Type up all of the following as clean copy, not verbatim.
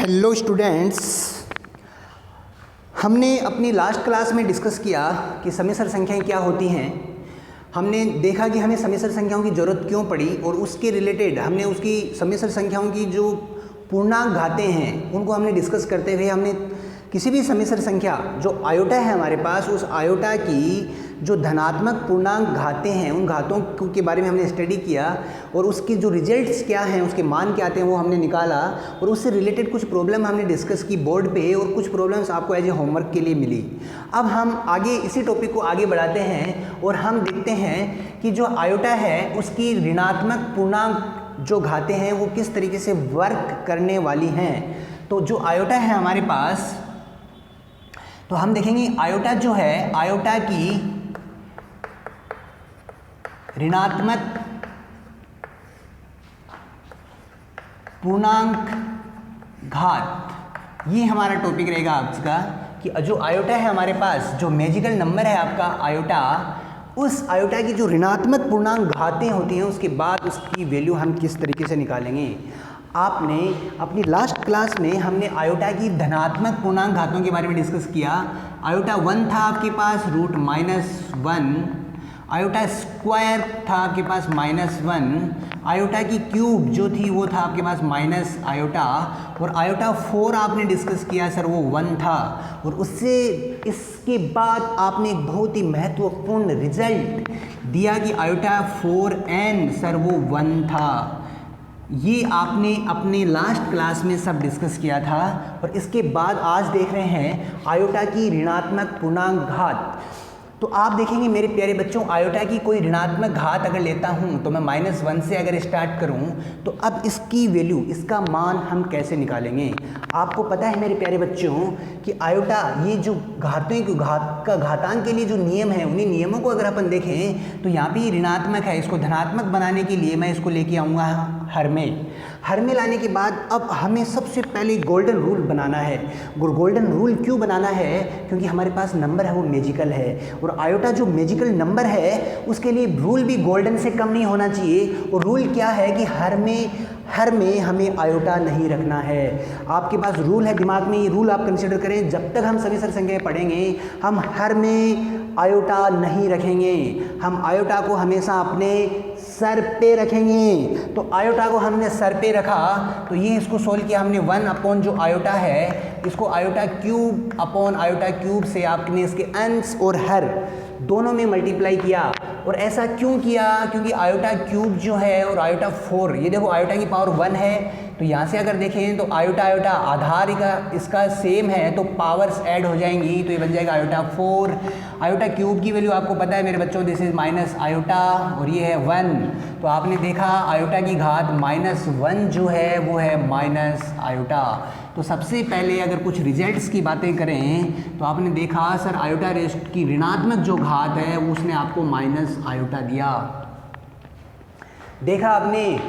Hello students, हमने अपनी last class में डिस्कस किया कि समिश्र संख्याएं क्या होती हैं। हमने देखा कि हमें समिश्र संख्याओं की ज़रूरत क्यों पड़ी और उसके रिलेटेड हमने उसकी समिश्र संख्याओं की जो पूर्णांक घातें हैं उनको हमने डिस्कस करते हुए हमने किसी भी समिश्र संख्या जो आयोटा है हमारे पास, उस आयोटा की जो धनात्मक पूर्णांक घातें हैं उन घातों के बारे में हमने स्टडी किया और उसकी जो रिजल्ट्स क्या हैं, उसके मान क्या आते हैं वो हमने निकाला और उससे रिलेटेड कुछ प्रॉब्लम हमने डिस्कस की बोर्ड पे और कुछ प्रॉब्लम्स आपको एज ए होमवर्क के लिए मिली। अब हम आगे इसी टॉपिक को आगे बढ़ाते हैं और हम देखते हैं कि जो आयोटा है उसकी ऋणात्मक पूर्णांक जो घातें हैं वो किस तरीके से वर्क करने वाली हैं। तो जो आयोटा है हमारे पास, तो हम देखेंगे आयोटा जो है, आयोटा की ऋणात्मक पूर्णांक घात, ये हमारा टॉपिक रहेगा आज का कि जो आयोटा है हमारे पास, जो मैजिकल नंबर है आपका आयोटा, उस आयोटा की जो ऋणात्मक पूर्णांक घातें होती हैं उसके बाद उसकी वैल्यू हम किस तरीके से निकालेंगे। आपने अपनी लास्ट क्लास में हमने आयोटा की धनात्मक पूर्णांक घातों के बारे में डिस्कस किया। आयोटा 1 था आपके पास √-1, आयोटा स्क्वायर था आपके पास -1, आयोटा की क्यूब जो थी वो था आपके पास माइनस आयोटा, और आयोटा 4 आपने डिस्कस किया सर वो 1 था। और उससे इसके बाद आपने एक बहुत ही महत्वपूर्ण रिजल्ट दिया कि आयोटा 4n सर वो 1 था। ये आपने अपने लास्ट क्लास में सब डिस्कस किया था। और इसके बाद आज देख रहे हैं आयोटा की ऋणात्मक पूर्णांक घात। तो आप देखेंगे मेरे प्यारे बच्चों, आयोटा की कोई ऋणात्मक घात अगर लेता हूं तो मैं -1 से अगर स्टार्ट करूं तो अब इसकी वैल्यू, इसका मान हम कैसे निकालेंगे। आपको पता है मेरे प्यारे बच्चों कि आयोटा, ये जो घातांक के लिए जो नियम है उन्हीं नियमों को अगर अपन देखें तो यहाँ पे ये ऋणात्मक है, इसको धनात्मक बनाने के लिए मैं इसको लेके आऊँगा हर में लाने के बाद अब हमें सबसे पहले गोल्डन रूल बनाना है। गोल्डन रूल क्यों बनाना है? क्योंकि हमारे पास नंबर है वो मैजिकल है और आयोटा जो मैजिकल नंबर है उसके लिए रूल भी गोल्डन से कम नहीं होना चाहिए। और रूल क्या है कि हर में हमें आयोटा नहीं रखना है। आपके पास रूल है दिमाग में, ये रूल आप कंसिडर करें। जब तक हम समिश्र संख्याएं पढ़ेंगे हम हर में आयोटा नहीं रखेंगे, हम आयोटा को हमेशा अपने सर पे रखेंगे। तो आयोटा को हमने सर पे रखा तो ये इसको सोल्व किया हमने 1 अपॉन जो आयोटा है इसको iota cube upon iota cube से आपने इसके अंश और हर दोनों में मल्टीप्लाई किया। और ऐसा क्यों किया? क्योंकि आयोटा क्यूब जो है और आयोटा 4, ये देखो आयोटा की पावर 1 है तो यहाँ से अगर देखें तो आयोटा आधार इसका सेम है तो पावर्स ऐड हो जाएंगी तो ये बन जाएगा आयोटा 4। आयोटा क्यूब की वैल्यू आपको पता है मेरे बच्चों, दिस इज माइनस आयोटा और ये है 1। तो आपने देखा आयोटा की घात -1 जो है वो है माइनस आयोटा। तो सबसे पहले अगर कुछ रिजल्ट्स की बातें करें तो आपने देखा सर आयोटा रेस्ट की ऋणात्मक जो घात है उसने आपको माइनस आयोटा दिया। देखा आपने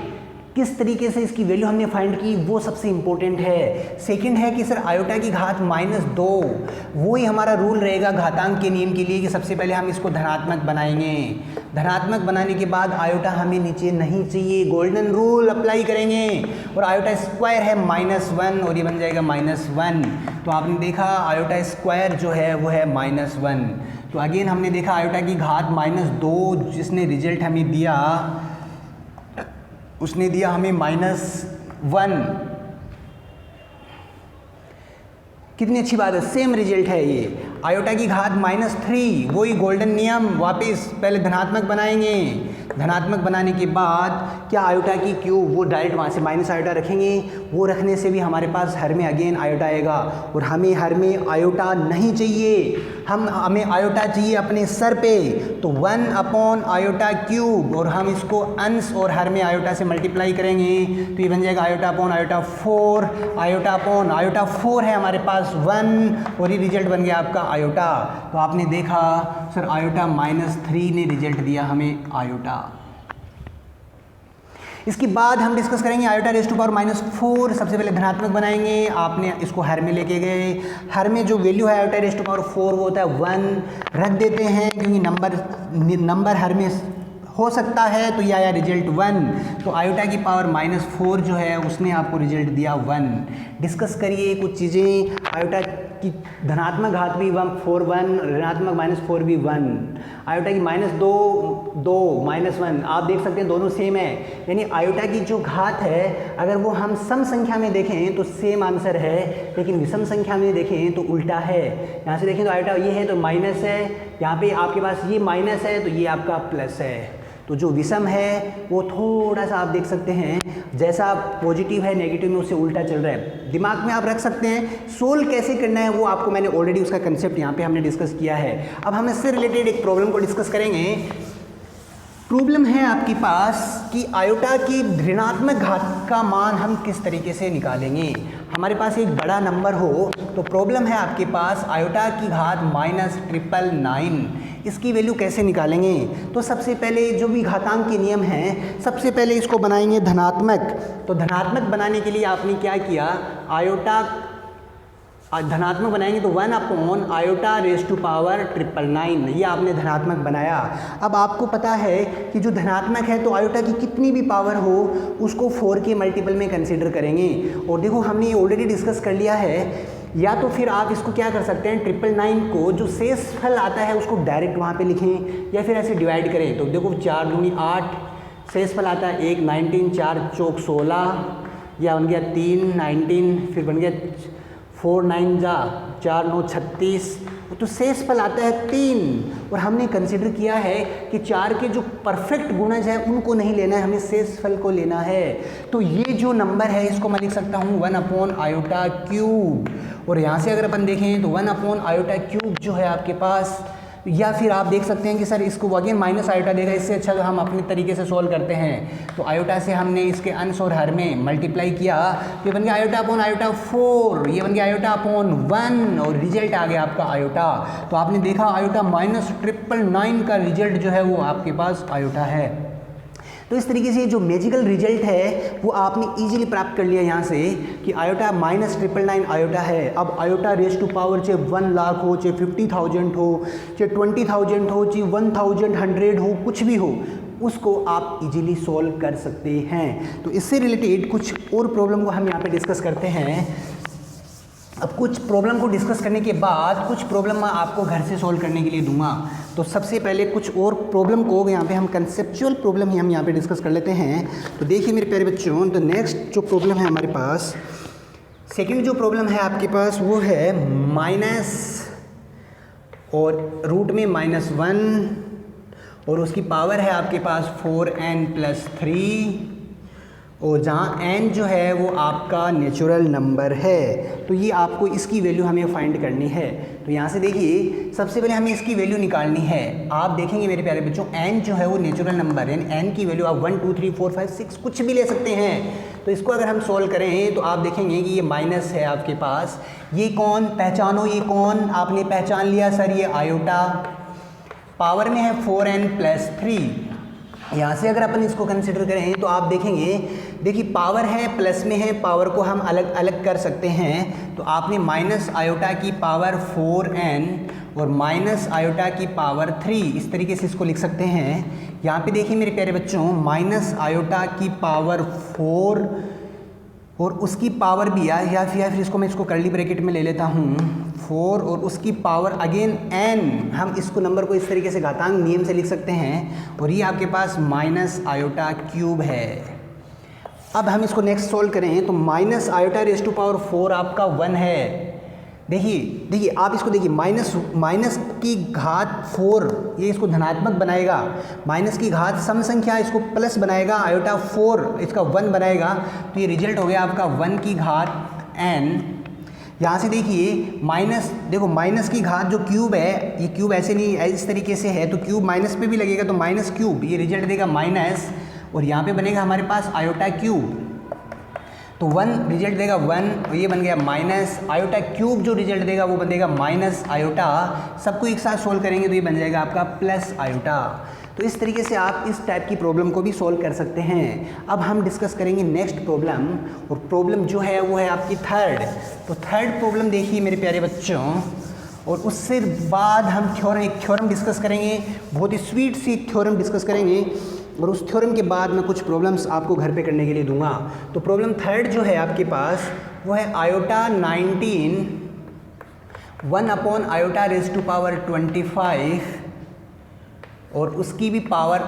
किस तरीके से इसकी वैल्यू हमने फाइंड की, वो सबसे इंपॉर्टेंट है। सेकंड है कि सर आयोटा की घात -2, वो ही हमारा रूल रहेगा घातांक के नियम के लिए कि सबसे पहले हम इसको धनात्मक बनाएंगे। धनात्मक बनाने के बाद आयोटा हमें नीचे नहीं चाहिए, गोल्डन रूल अप्लाई करेंगे। और आयोटा स्क्वायर है -1 और ये बन जाएगा -1। तो आपने देखा आयोटा स्क्वायर जो है वो है -1। तो अगेन हमने देखा आयोटा की घात -2 जिसने रिजल्ट हमें दिया, उसने दिया हमें -1। कितनी अच्छी बात है, सेम रिजल्ट है ये। आयोटा की घात -3, वही गोल्डन नियम, वापस पहले धनात्मक बनाएंगे। धनात्मक बनाने के बाद क्या आयोटा की क्यूब, वो डायरेक्ट वहाँ से माइनस आयोटा रखेंगे, वो रखने से भी हमारे पास हर में अगेन आयोटा आएगा। और हमें हर में आयोटा नहीं चाहिए, हमें आयोटा चाहिए अपने सर पे। तो 1 अपॉन आयोटा क्यूब और हम इसको अंश और हर में आयोटा से मल्टीप्लाई करेंगे तो ये बन जाएगा iota upon iota 4। Iota upon iota 4 है हमारे पास 1 और ये रिजल्ट बन गया आपका आयोटा। तो आपने देखा सर आयोटा -3 ने रिजल्ट दिया हमें आयोटा। इसके बाद हम डिस्कस करेंगे आयोटा रेज़ टू पावर -4। सबसे पहले धनात्मक बनाएंगे, आपने इसको हर में लेके गए। हर में जो वैल्यू है आयोटा रेज़ टू पावर 4 वो होता है 1, रख देते हैं क्योंकि नंबर हर में हो सकता है तो ये आया रिजल्ट 1। तो आयोटा की पावर -4 जो है उसने आपको रिजल्ट दिया 1। डिस्कस करिए कुछ चीज़ें। आयोटा की धनात्मक घात भी 4 ऋणात्मक -4 भी 1। आयोटा की -2 -1 आप देख सकते हैं दोनों सेम है, यानी आयोटा की जो घात है अगर वो हम सम संख्या में देखें तो सेम आंसर है, लेकिन विषम संख्या में देखें तो उल्टा है। यहाँ से देखें तो आयोटा ये है तो माइनस है, यहाँ पे आपके पास ये माइनस है तो ये आपका प्लस है। तो जो विषम है वो थोड़ा सा आप देख सकते हैं जैसा पॉजिटिव है नेगेटिव में उससे उल्टा चल रहा है। दिमाग में आप रख सकते हैं। सोल्व कैसे करना है वो आपको मैंने ऑलरेडी उसका कंसेप्ट यहाँ पे हमने डिस्कस किया है। अब हम इससे रिलेटेड एक प्रॉब्लम को डिस्कस करेंगे। प्रॉब्लम है आपके पास कि आयोटा की ऋणात्मक घात का मान हम किस तरीके से निकालेंगे। हमारे पास एक बड़ा नंबर हो तो प्रॉब्लम है आपके पास आयोटा की घात -999, इसकी वैल्यू कैसे निकालेंगे। तो सबसे पहले जो भी घातांक के नियम हैं सबसे पहले इसको बनाएंगे धनात्मक। तो धनात्मक बनाने के लिए आपने क्या किया, आयोटा धनात्मक बनाएंगे तो 1 आयोटा रेज़ टू पावर 999, ये आपने धनात्मक बनाया। अब आपको पता है कि जो धनात्मक है तो आयोटा की कितनी भी पावर हो उसको 4 के मल्टीपल में कंसीडर करेंगे। और देखो हमने ये ऑलरेडी डिस्कस कर लिया है, या तो फिर आप इसको क्या कर सकते हैं 999 को जो शेषफल आता है उसको डायरेक्ट वहाँ पे लिखें या फिर ऐसे डिवाइड करें। तो देखो 4 दूनी 8, शेषफल आता है 1 19, 4 चौक 16, या बन गया 3 19, फिर बन गया 4 9 जा 4 9 36, तो शेषफल आता है 3। और हमने कंसिडर किया है कि 4 के जो परफेक्ट गुणज है उनको नहीं लेना है, हमें शेषफल को लेना है। तो ये जो नंबर है इसको मैं लिख सकता हूँ 1 आयोटा क्यूब। और यहाँ से अगर अपन देखें तो 1 आयोटा क्यूब जो है आपके पास, या फिर आप देख सकते हैं कि सर इसको अगेन माइनस आयोटा देगा, इससे अच्छा तो हम अपने तरीके से सोल्व करते हैं। तो आयोटा से हमने इसके अंश और हर में मल्टीप्लाई किया, ये बन गया आयोटा अपॉन आयोटा 4, ये बन गया आयोटा अपॉन 1 और रिजल्ट आ गया आपका आयोटा। तो आपने देखा आयोटा -999 का रिजल्ट जो है वो आपके पास आयोटा है। तो इस तरीके से जो मैजिकल रिजल्ट है वो आपने इजीली प्राप्त कर लिया यहाँ से कि आयोटा -999 आयोटा है। अब आयोटा रेज़ टू पावर चाहे 1 लाख हो, चाहे 50,000 हो, चाहे 20,000 हो, चाहे 1,100 हो, कुछ भी हो, उसको आप इजीली सॉल्व कर सकते हैं। तो इससे रिलेटेड कुछ और प्रॉब्लम को हम यहाँ पे डिस्कस करते हैं। अब कुछ प्रॉब्लम को डिस्कस करने के बाद कुछ प्रॉब्लम मैं आपको घर से सॉल्व करने के लिए दूंगा। तो सबसे पहले कुछ और प्रॉब्लम को यहाँ पे हम कंसेप्चुअल प्रॉब्लम ही हम यहाँ पे डिस्कस कर लेते हैं। तो देखिए मेरे प्यारे बच्चों, तो नेक्स्ट जो प्रॉब्लम है हमारे पास, सेकंड जो प्रॉब्लम है आपके पास वो है माइनस और रूट में -1 और उसकी पावर है आपके पास 4n+3 और जहाँ n जो है वो आपका नेचुरल नंबर है। तो ये आपको इसकी वैल्यू हमें फाइंड करनी है। तो यहाँ से देखिए सबसे पहले हमें इसकी वैल्यू निकालनी है। आप देखेंगे मेरे प्यारे बच्चों n जो है वो नेचुरल नंबर है, n की वैल्यू आप 1 2 3 4 5 6 कुछ भी ले सकते हैं। तो इसको अगर हम सॉल्व करें तो आप देखेंगे कि ये माइनस है आपके पास। ये कौन पहचानो, ये कौन आपने पहचान लिया सर, ये आयोटा पावर में है 4n+3। यहाँ से अगर अपन इसको कंसिडर करें तो आप देखेंगे, देखिए पावर है प्लस में है, पावर को हम अलग अलग कर सकते हैं। तो आपने माइनस आयोटा की पावर 4n और माइनस आयोटा की पावर 3 इस तरीके से इसको लिख सकते हैं। यहाँ पे देखिए मेरे प्यारे बच्चों, माइनस आयोटा की पावर 4 और उसकी पावर भी या फिर इसको मैं इसको कर्ली ब्रैकेट में ले लेता हूँ 4 और उसकी पावर अगेन n। हम इसको नंबर को इस तरीके से घातांक नियम से लिख सकते हैं और ये आपके पास माइनस आयोटा क्यूब है। अब हम इसको नेक्स्ट सोल्व करें तो minus iota raise to power 4 आपका 1 है। देखिए आप इसको देखिए, माइनस की घात 4 ये इसको धनात्मक बनाएगा, माइनस की घात सम संख्या इसको प्लस बनाएगा, आयोटा 4 इसका 1 बनाएगा। तो ये रिजल्ट हो गया आपका 1 की घात n। यहाँ से देखिए माइनस की घात जो क्यूब है, ये क्यूब ऐसे नहीं इस तरीके से है, तो क्यूब माइनस पे भी लगेगा तो माइनस क्यूब, ये रिजल्ट देगा माइनस और यहाँ पे बनेगा हमारे पास आयोटा क्यूब। तो 1 रिजल्ट देगा 1 और ये बन गया माइनस आयोटा क्यूब, जो रिजल्ट देगा वो बनेगा माइनस आयोटा। सबको एक साथ सोल्व करेंगे तो ये बन जाएगा आपका प्लस आयोटा। तो इस तरीके से आप इस टाइप की प्रॉब्लम को भी सोल्व कर सकते हैं। अब हम डिस्कस करेंगे नेक्स्ट प्रॉब्लम, और प्रॉब्लम जो है वो है आपकी थर्ड। तो थर्ड प्रॉब्लम देखिए मेरे प्यारे बच्चों, और उससे बाद हम एक थ्योरम डिस्कस करेंगे, बहुत ही स्वीट सी थ्योरम डिस्कस करेंगे, और उस थ्योरम के बाद मैं कुछ प्रॉब्लम्स आपको घर पे करने के लिए दूंगा। तो प्रॉब्लम थर्ड जो है आपके पास वो है iota 19 1 upon iota raise to power 25 और उसकी भी पावर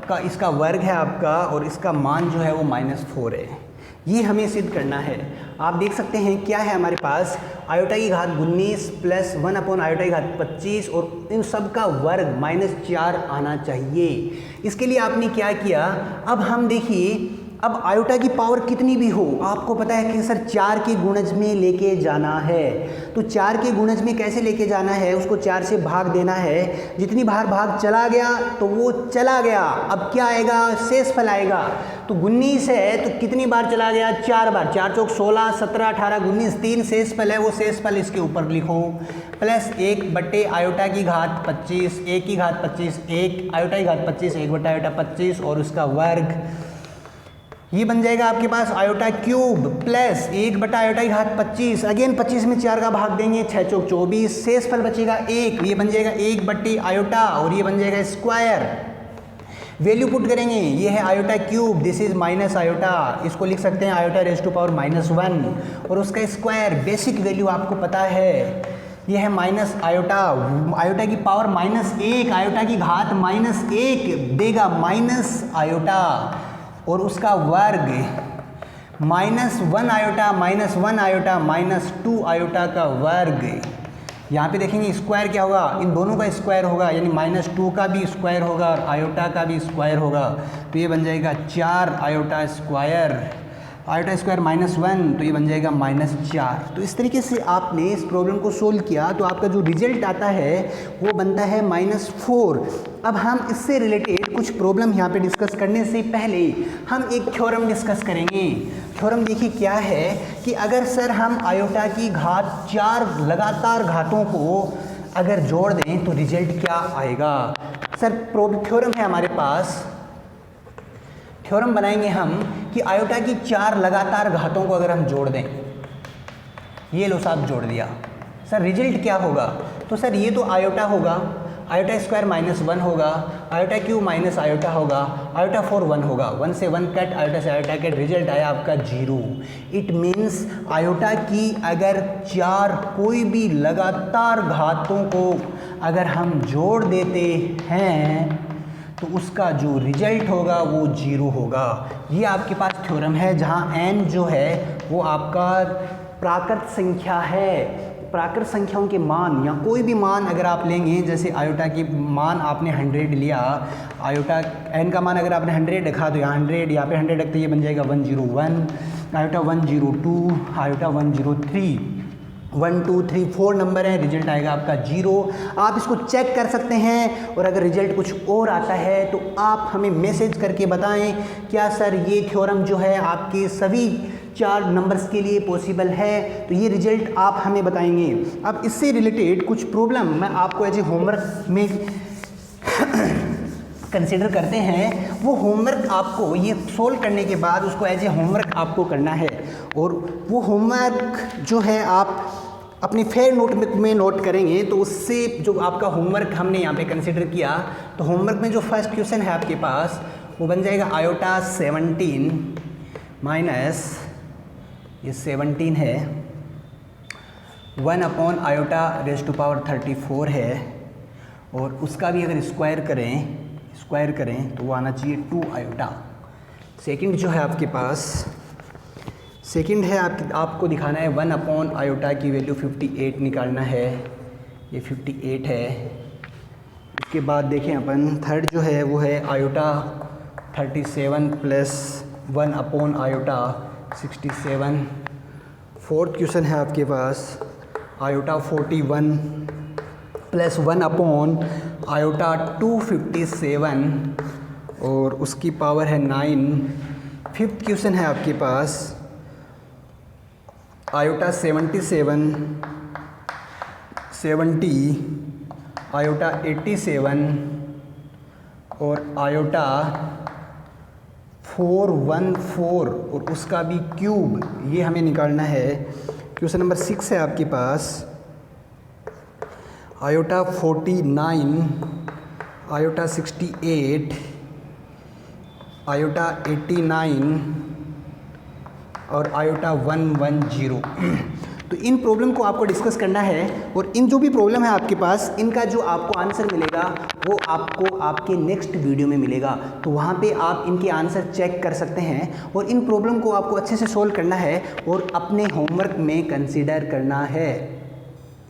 का इसका वर्ग है आपका, और इसका मान जो है वो -4 है। ये हमें सिद्ध करना है। आप देख सकते हैं क्या है हमारे पास, आयोटा की घात 19 प्लस 1 अपॉन आयोटा की घात 25 और इन सब का वर्ग -4 आना चाहिए। इसके लिए आपने क्या किया, अब हम देखिए, अब आयोटा की पावर कितनी भी हो, आपको पता है कि सर 4 के गुणज में लेके जाना है। तो 4 के गुणज में कैसे लेके जाना है, उसको 4 से भाग देना है। जितनी बार भाग चला गया तो वो चला गया, अब क्या आएगा, शेषफल आएगा। तो 19 है तो कितनी बार चला गया, 4 बार, 4 चौक 16, 17, 18, 19, 3 शेषफल है, वो शेषफल इसके ऊपर लिखो, प्लस 1 बटे आयोटा की घात 25, 1 की घात 25, 1 आयोटा की घात 25, 1 बटा आयोटा 25 और उसका वर्ग। ये बन जाएगा आपके पास आयोटा क्यूब प्लस 1 बटा आयोटा की घात 25, अगेन 25 में 4 का भाग देंगे, 6 चौक 24, शेषफल बचेगा 1, ये बन जाएगा 1 बटे आयोटा और ये बन जाएगा स्क्वायर। वैल्यू पुट करेंगे, ये है iota cube, this is minus iota, इसको लिख सकते हैं आयोटा रेज़ टू पावर -1 और उसका स्क्वायर, बेसिक वैल्यू आपको पता है, ये है माइनस आयोटा, आयोटा की पावर -1, आयोटा की घात -1 देगा माइनस आयोटा और उसका वर्ग -1 आयोटा -1 आयोटा -2 आयोटा का वर्ग। यहाँ पे देखेंगे स्क्वायर क्या होगा, इन दोनों का स्क्वायर होगा, यानी -2 का भी स्क्वायर होगा और आयोटा का भी स्क्वायर होगा, तो ये बन जाएगा 4 आयोटा स्क्वायर, आयोटा स्क्वायर -1 तो ये बन जाएगा -4। तो इस तरीके से आपने इस प्रॉब्लम को सोल्व किया तो आपका जो रिजल्ट आता है वो बनता है -4। अब हम इससे रिलेटेड कुछ प्रॉब्लम यहाँ पे डिस्कस करने से पहले हम एक थ्योरम डिस्कस करेंगे। थ्योरम देखिए क्या है कि अगर सर हम आयोटा की घात 4 लगातार घातों को अगर जोड़ दें तो रिजल्ट क्या आएगा। सर थ्योरम है हमारे पास, थ्योरम बनाएंगे हम कि आयोटा की 4 लगातार घातों को अगर हम जोड़ दें, ये लो साहब जोड़ दिया, सर रिजल्ट क्या होगा। तो सर ये तो आयोटा होगा, आयोटा स्क्वायर -1 होगा, आयोटा क्यूब माइनस आयोटा होगा, आयोटा 4 1 होगा, 1 से 1 कट, आयोटा से आयोटा कट, रिजल्ट आया आपका 0। इट मीन्स आयोटा की अगर 4 कोई भी लगातार घातों को अगर हम जोड़ देते हैं तो उसका जो रिजल्ट होगा वो 0 होगा। ये आपके पास थ्योरम है जहाँ n जो है वो आपका प्राकृत संख्या है। प्राकृत संख्याओं के मान या कोई भी मान अगर आप लेंगे, जैसे आयोटा की मान आपने 100 लिया, आयोटा n का मान अगर आपने 100 रखा तो यहाँ 100, यहाँ पे 100 रखते ये बन जाएगा 101, आयोटा 102, आयोटा 103, 1 2 3 4 नंबर है, रिजल्ट आएगा आपका 0। आप इसको चेक कर सकते हैं और अगर रिजल्ट कुछ और आता है तो आप हमें मैसेज करके बताएं क्या सर ये थ्योरम जो है आपके सभी 4 नंबर्स के लिए पॉसिबल है, तो ये रिजल्ट आप हमें बताएंगे। अब इससे रिलेटेड कुछ प्रॉब्लम मैं आपको एज ए होमवर्क में कंसिडर करते हैं। वो होमवर्क आपको ये सोल्व करने के बाद उसको एज ए होमवर्क आपको करना है और वो होमवर्क जो है आप अपनी फेयर नोटबुक में नोट करेंगे। तो उससे जो आपका होमवर्क हमने यहाँ पे कंसिडर किया, तो होमवर्क में जो फर्स्ट क्वेश्चन है आपके पास वो बन जाएगा आयोटा 17 माइनस ये 17 है 1 upon iota raise to power 34 है और उसका भी अगर स्क्वायर करें तो वो आना चाहिए 2 आयोटा। सेकंड जो है आपके पास, सेकंड है आपको दिखाना है 1 अपॉन आयोटा की वैल्यू 58 निकालना है, ये 58 है। उसके बाद देखें अपन थर्ड जो है वो है iota 37 plus 1 upon iota 67। Fourth question है आपके पास आयोटा 41 प्लस 1 अपॉन आयोटा 257 और उसकी पावर है 9। फिफ्थ क्वेश्चन है आपके पास आयोटा 70 आयोटा 87 और आयोटा 414 और उसका भी क्यूब, ये हमें निकालना है। क्वेश्चन नंबर 6 है आपके पास आयोटा 49, आयोटा 68, आयोटा 89 और आयोटा 110। तो इन प्रॉब्लम को आपको डिस्कस करना है और इन जो भी प्रॉब्लम है आपके पास, इनका जो आपको आंसर मिलेगा वो आपको आपके नेक्स्ट वीडियो में मिलेगा। तो वहाँ पे आप इनके आंसर चेक कर सकते हैं और इन प्रॉब्लम को आपको अच्छे से सॉल्व करना है और अपने होमवर्क में कंसीडर करना है।